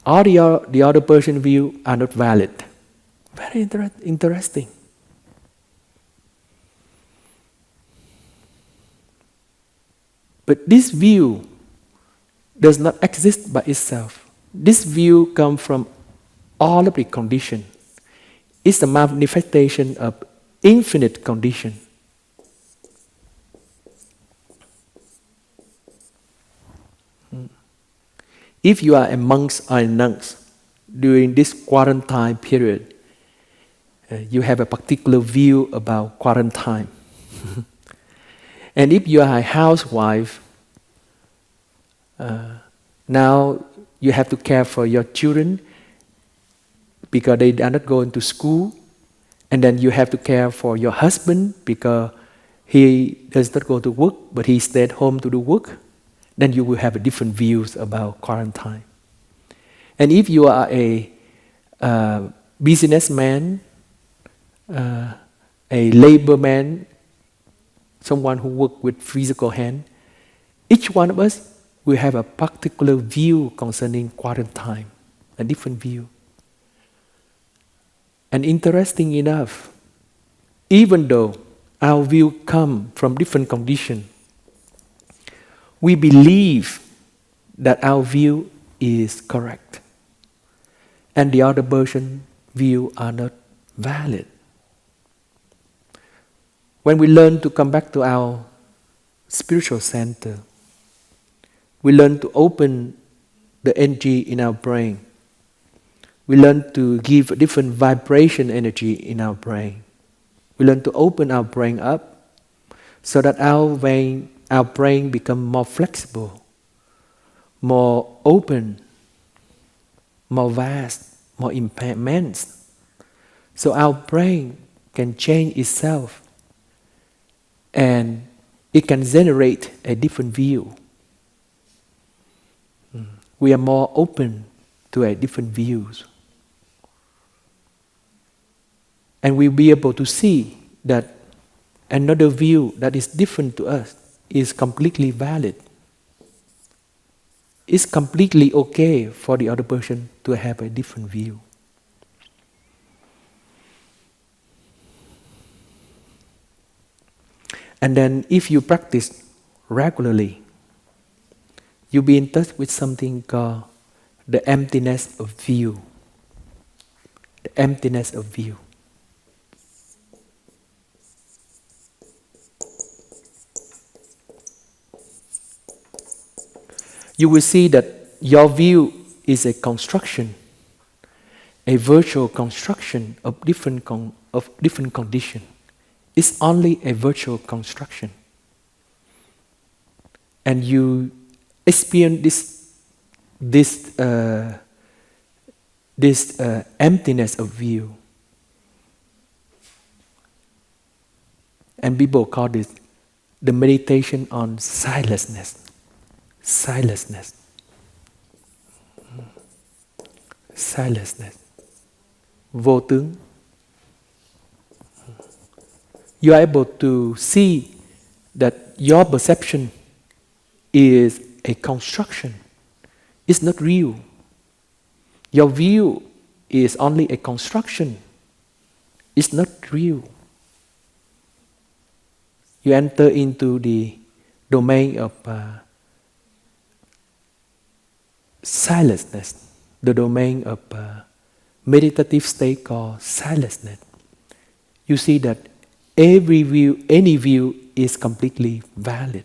[SPEAKER 1] All the other person's view are not valid. Very interesting. But this view does not exist by itself. This view comes from all of the condition. It's a manifestation of infinite condition. If you are a monk or a nun during this quarantine period, you have a particular view about quarantine. And if you are a housewife, now you have to care for your children because they are not going to school. And then you have to care for your husband because he does not go to work, but he stayed home to do work. Then you will have different views about quarantine. And if you are a businessman, a laborman, someone who works with physical hand, each one of us will have a particular view concerning quarantine, a different view. And interesting enough, even though our view come from different conditions, we believe that our view is correct, and the other person's view are not valid. When we learn to come back to our spiritual center, we learn to open the energy in our brain. We learn to give a different vibration energy in our brain. We learn to open our brain up so that our brain become more flexible, more open, more vast, more immense. So our brain can change itself and it can generate a different view. We are more open to a different views. And we'll be able to see that another view that is different to us is completely valid. It's completely okay for the other person to have a different view. And then if you practice regularly, you'll be in touch with something called the emptiness of view. The emptiness of view. You will see that your view is a construction, a virtual construction of different conditions. It's only a virtual construction. And you experience this emptiness of view. And people call this the meditation on silenceness. Silenceness. Silenceness. Vô tướng. You are able to see that your perception is a construction. It's not real. Your view is only a construction. It's not real. You enter into the domain of silenceness, the domain of meditative state called silenceness. You see that every view, any view is completely valid.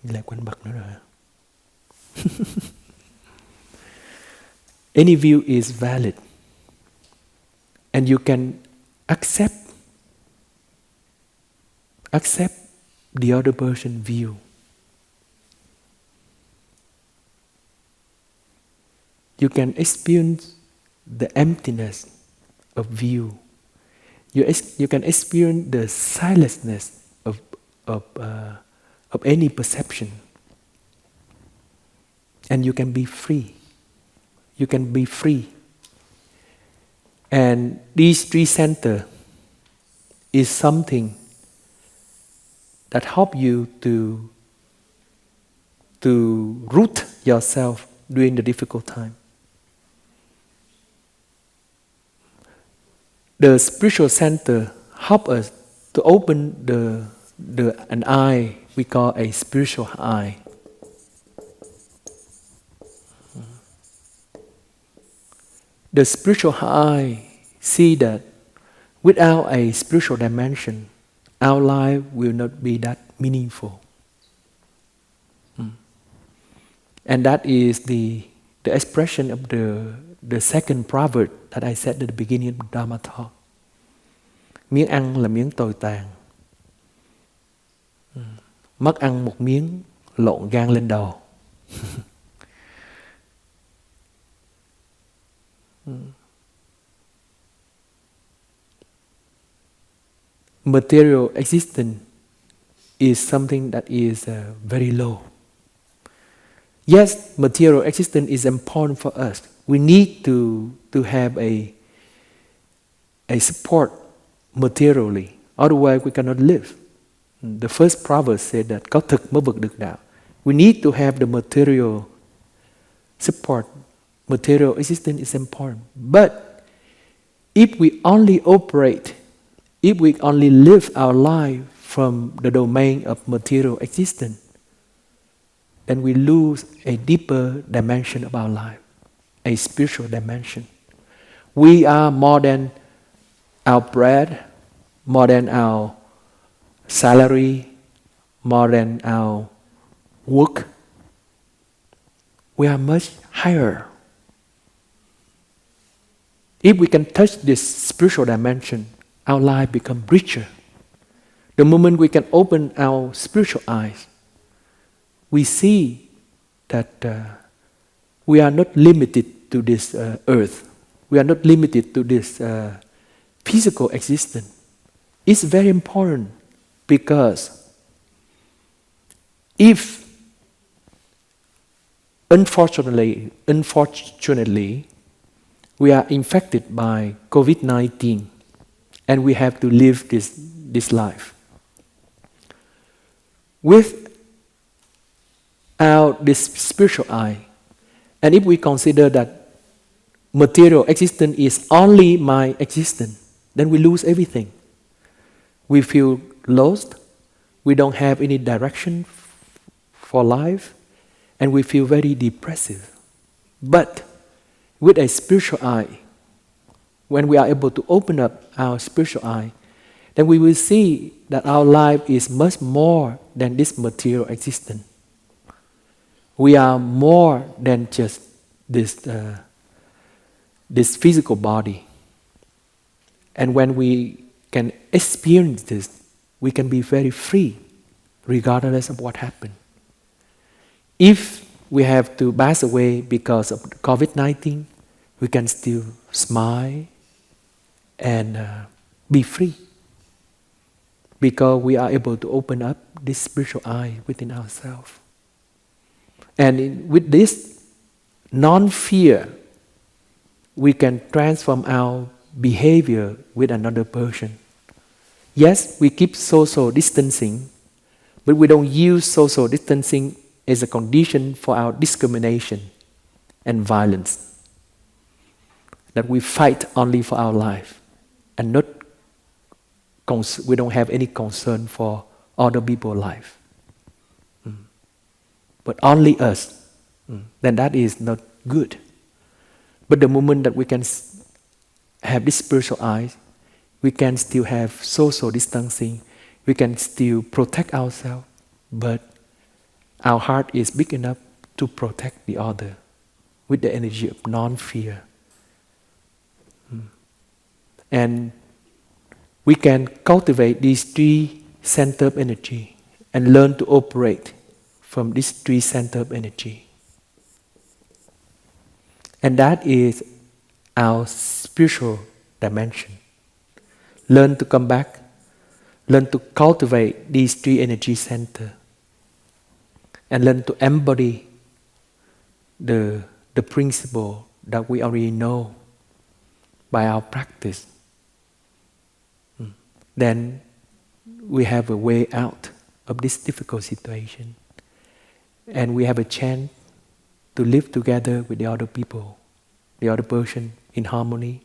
[SPEAKER 1] Lại quên bật nữa rồi. Any view is valid. And you can accept the other person's view. You can experience the emptiness of view. You can experience the silenceness of any perception. And you can be free. You can be free. And these three centers is something that help you to to root yourself during the difficult time. The spiritual center help us to open an eye we call a spiritual eye. The spiritual eye see that without a spiritual dimension, our life will not be that meaningful. And that is the expression of the second proverb that I said at the beginning of the Dharma talk. Miếng ăn là miếng tồi tàn. Mất ăn một miếng, lộn gan lên đầu. Material existence is something that is very low. Yes, material existence is important for us. We need to have a support materially. Otherwise, we cannot live. The first proverb said that có thực mới vực được đạo. We need to have the material support. Material existence is important. But if we only operate, if we only live our life from the domain of material existence, then we lose a deeper dimension of our life, a spiritual dimension. We are more than our bread, more than our salary, more than our work. We are much higher. If we can touch this spiritual dimension, our life becomes richer. The moment we can open our spiritual eyes, we see that we are not limited to this earth. We are not limited to this physical existence. It's very important because if unfortunately we are infected by COVID-19 and we have to live this life with this spiritual eye, and if we consider that material existence is only my existence, then we lose everything. We feel lost, we don't have any direction for life, and we feel very depressive. But with a spiritual eye, when we are able to open up our spiritual eye, then we will see that our life is much more than this material existence. We are more than just this physical body. And when we can experience this, we can be very free, regardless of what happened. If we have to pass away because of COVID-19, we can still smile and be free, because we are able to open up this spiritual eye within ourselves. And with this non-fear, we can transform our behavior with another person. Yes, we keep social distancing, but we don't use social distancing as a condition for our discrimination and violence. That we fight only for our life and not we don't have any concern for other people's life. But only us, then that is not good. But the moment that we can have this spiritual eyes, we can still have social distancing, we can still protect ourselves, but our heart is big enough to protect the other with the energy of non-fear. And we can cultivate these three centers of energy and learn to operate from these three centers of energy. And that is our spiritual dimension. Learn to come back, learn to cultivate these three energy centers, and learn to embody the principle that we already know by our practice. Then we have a way out of this difficult situation. and we have a chance to live together with the other people, the other person in harmony,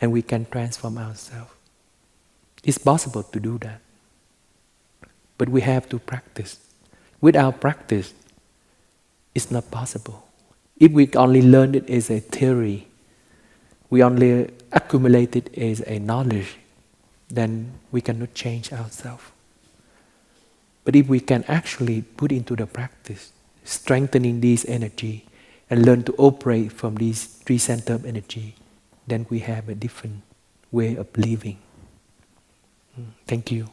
[SPEAKER 1] and we can transform ourselves. It's possible to do that. But we have to practice. Without practice, it's not possible. If we only learn it as a theory, we only accumulate it as a knowledge, then we cannot change ourselves. But if we can actually put into the practice, strengthening this energy, and learn to operate from this three center of energy, then we have a different way of living. Thank you.